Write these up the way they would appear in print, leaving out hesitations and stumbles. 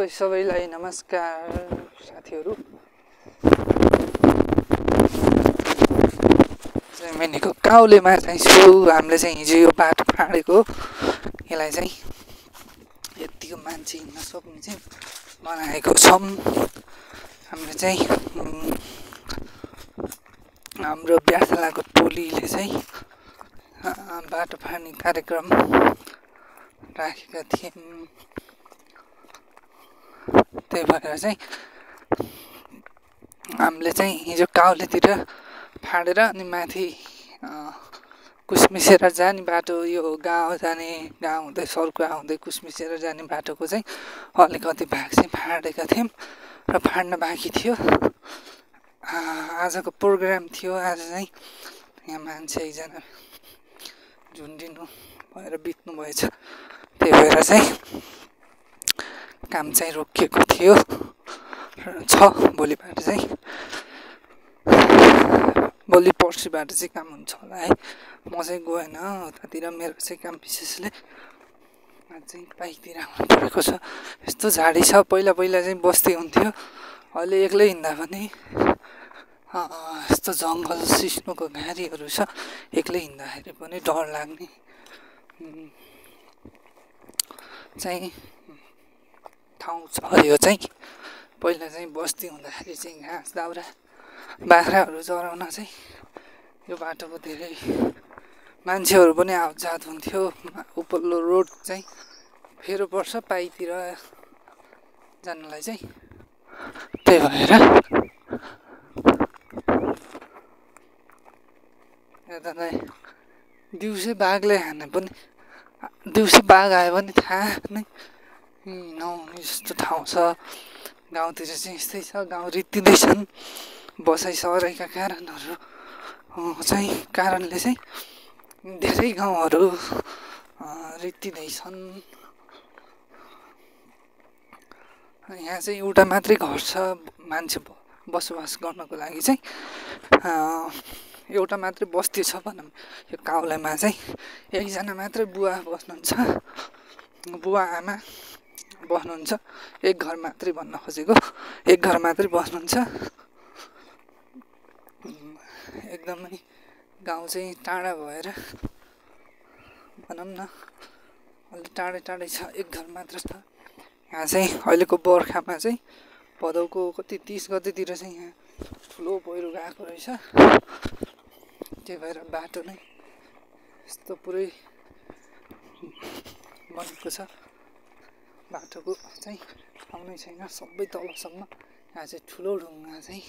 सबैलाई नमस्कार साथीहरू। मैनीको काउलेमा चाहिँ छु। हामीले चाहिँ हिजो यो बाटो फाडेको यसलाई चाहिँ यतिको मान्छे हिँड्न सक्ने चाहिँ बनाएको छौँ। हामीले चाहिँ हाम्रो व्यासलाको टोलीले चाहिँ बाटो फाड्ने कार्यक्रम राखेका थियौँ। त्यही भएर चाहिँ हामीले चाहिँ हिजो काउलेतिर फाडेर अनि माथि कुसमिसेर जाने बाटो, यो गाउँ जाने, गाउँ हुँदै सर्कुवा हुँदै कुसमिसेर जाने बाटोको चाहिँ अलिकति भाग चाहिँ फाडेका थियौँ र फाड्न बाँकी थियो। आजको प्रोग्राम थियो। आज चाहिँ यहाँ मान्छे एकजना झुन्डिनु भएर बित्नु भएछ। त्यही भएर चाहिँ काम चाहिँ रोकिएको थियो छ। भोलिबाट चाहिँ भोलि पर्सिबाट चाहिँ काम हुन्छ होला है। म चाहिँ गएन उतातिर, मेरो चाहिँ काम विशेषले आज चाहिँ बाइकतिर आउनु परेको छ। यस्तो झाडी छ। पहिला चाहिँ बस्ती हुन्थ्यो, अहिले एक्लै हिँड्दा पनि यस्तो जङ्गल सिस्नोको घारीहरू छ। एक्लै हिँड्दाखेरि पनि डर लाग्ने चाहिँ ठाउँ छ यो चाहिँ। पहिला चाहिँ बस्ती हुँदाखेरि चाहिँ घाँस दाउरा बाख्राहरू चराउन चाहिँ यो बाटोको धेरै मान्छेहरू पनि आवतजात हुन्थ्यो। उपल्लो रोड चाहिँ फेरो पर्छ पाइतिर जानलाई चाहिँ। त्यही भएर यता चाहिँ दिउँसै बाघले हाने पनि, दिउँसै बाघ आयो भने थाहा नै नहुने जस्तो ठाउँ छ। गाउँतिर चाहिँ यस्तै छ। गाउँ रित्तिँदैछन् बसाइ सराइका कारणहरू चाहिँ कारणले चाहिँ धेरै गाउँहरू रित्तिँदैछन्। यहाँ चाहिँ एउटा मात्रै घर छ मान्छे बसोबास गर्नको लागि चाहिँ। एउटा मात्रै बस्ती छ भनौँ यो काउलेमा चाहिँ। एकजना मात्रै बुवा बस्नुहुन्छ, बुवा आमा बस्नुहुन्छ। एक घर मात्रै भन्न खोजेको, एक घर मात्रै बस्नुहुन्छ। एकदमै गाउँ चाहिँ टाढा भएर भनौँ न अलि टाढै छ, एक घर मात्र छ। यहाँ चाहिँ अहिलेको बर्खामा चाहिँ भदौको कति 30 गतेतिर चाहिँ यहाँ ठुलो पहिरो गएको रहेछ। त्यही भएर बाटो नै यस्तो पुरै बनेको छ। बाटोको चाहिँ ठाउँ नै छैन, सबै तलसम्म। यहाँ चाहिँ ठुलो ढुङ्गा चाहिँ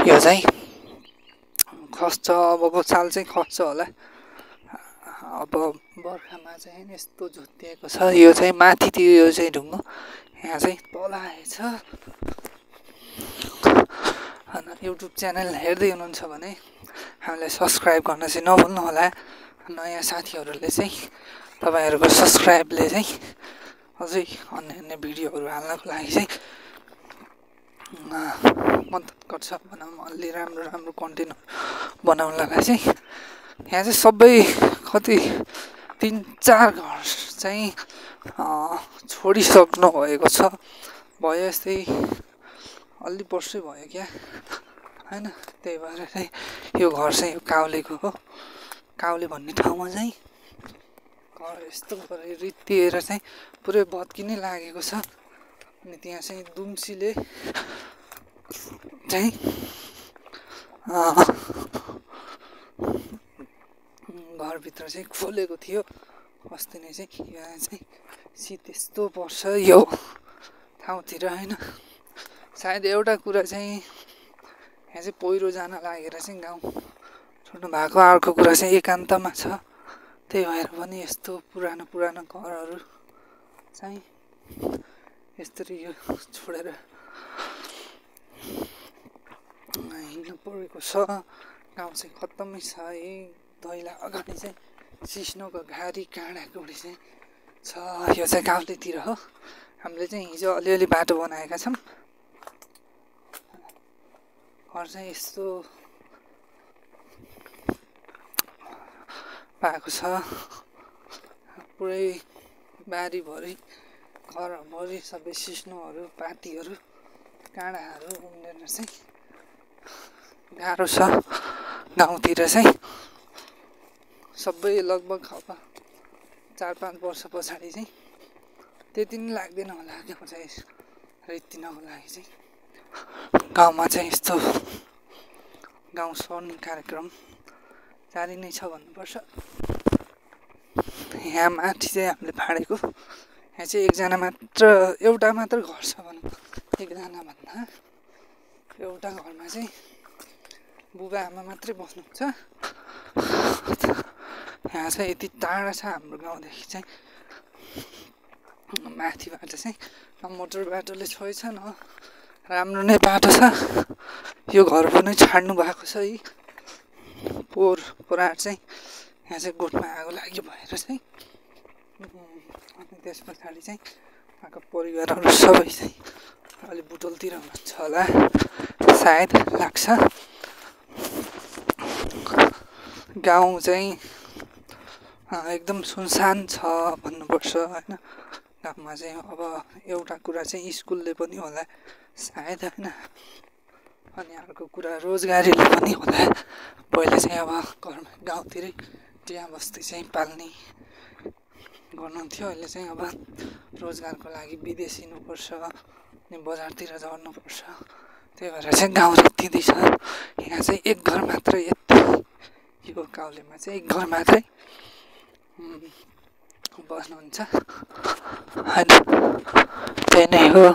यो चाहिँ खस्छ। अबको साल चाहिँ खस्छ होला। अब बर्खामा चाहिँ यस्तो झुत्तिएको छ। यो चाहिँ माथितिर यो चाहिँ ढुङ्गो, यहाँ चाहिँ तल आएछ। अनि युट्युब च्यानल हेर्दै हुनुहुन्छ भने हामीलाई सब्सक्राइब गर्न चाहिँ नभुल्नु होला। नयाँ साथीहरूले चाहिँ तपाईँहरूको सब्सक्राइबले चाहिँ अझै अन्य भिडियोहरू हाल्नको लागि चाहिँ मद्दत गर्छ भनौँ। अलि राम्रो कन्टेन्ट बनाउनलाई चाहिँ यहाँ चाहिँ सबै कति 3-4 घर चाहिँ छोडिसक्नु भएको छ। भयो यस्तै अलि वर्षै भयो क्या होइन। त्यही भएर चाहिँ यो घर चाहिँ यो काउलेको हो। काउले भन्ने ठाउँमा चाहिँ घर यस्तो गरेर रित्तिएर चाहिँ पुरै भत्किनै लागेको छ। अनि त्यहाँ चाहिँ दुम्सीले चाहिँ घरभित्र चाहिँ खोलेको थियो अस्ति नै चाहिँ। यहाँ चाहिँ शीत यस्तो पर्छ यो ठाउँतिर होइन। सायद एउटा कुरा चाहिँ यहाँ चाहिँ पहिरो जान लागेर चाहिँ गाउँ छोड्नु भएको। अर्को कुरा चाहिँ एकान्तमा छ। त्यही भएर पनि यस्तो पुरानो घरहरू चाहिँ यसरी यो छोडेर हिँड्नु परेको छ। गाउँ चाहिँ खत्तमै छ। यही दैला अगाडि चाहिँ सिस्नोको घारी काँडाकुडी चाहिँ छ। यो चाहिँ काउलेतिर हो। हामीले चाहिँ हिजो अलिअलि बाटो बनाएका छौँ। घर चाहिँ यस्तो भएको छ। पुरै बारीभरि घरभरि सबै सिस्नोहरू पातीहरू काँडाहरू उम्रेर चाहिँ गाह्रो छ। गाउँतिर चाहिँ सबै लगभग अब 4-5 वर्ष पछाडि चाहिँ त्यति नै लाग्दैन होला गाउँ चाहिँ रित्तिनको लागि चाहिँ। गाउँमा चाहिँ यस्तो गाउँ सर्ने कार्यक्रम जारी नै छ भन्नुपर्छ। यहाँ माथि चाहिँ हामीले फाडेको यहाँ चाहिँ एउटा मात्र घर छ भनौँ। एकजना भन्दा एउटा घरमा चाहिँ बुबा आमा मात्रै बस्नुहुन्छ। यहाँ चाहिँ यति टाढा छ हाम्रो गाउँदेखि चाहिँ माथिबाट चाहिँ मोटर बाटोले छोएछ न राम्रो नै बाटो छ। यो घर पनि छाड्नु भएको छ है पोहोर चाहिँ यहाँ चाहिँ गोठमा आगो लाग्यो भएर चाहिँ अनि त्यस पछाडि चाहिँ उहाँको परिवारहरू सबै चाहिँ अलि बुटोलतिर हुनुहुन्छ होला सायद लाग्छ। गाउँ चाहिँ एकदम सुनसान छ भन्नुपर्छ होइन। गाउँमा चाहिँ अब एउटा कुरा चाहिँ स्कुलले पनि होला सायद होइन। अनि अर्को कुरा रोजगारीले पनि होला। पहिला चाहिँ अब घरमा गाउँतिरै चिया बस्ती चाहिँ पाल्ने गर्नुहुन्थ्यो। अहिले चाहिँ अब रोजगारको लागि विदेश हिँड्नुपर्छ अनि बजारतिर झर्नुपर्छ। त्यही भएर चाहिँ गाउँ रित्तिँदैछ। यहाँ चाहिँ एक घर मात्रै यति यो काउलेमा चाहिँ एक घर मात्रै बस्नुहुन्छ होइन। त्यही नै हो।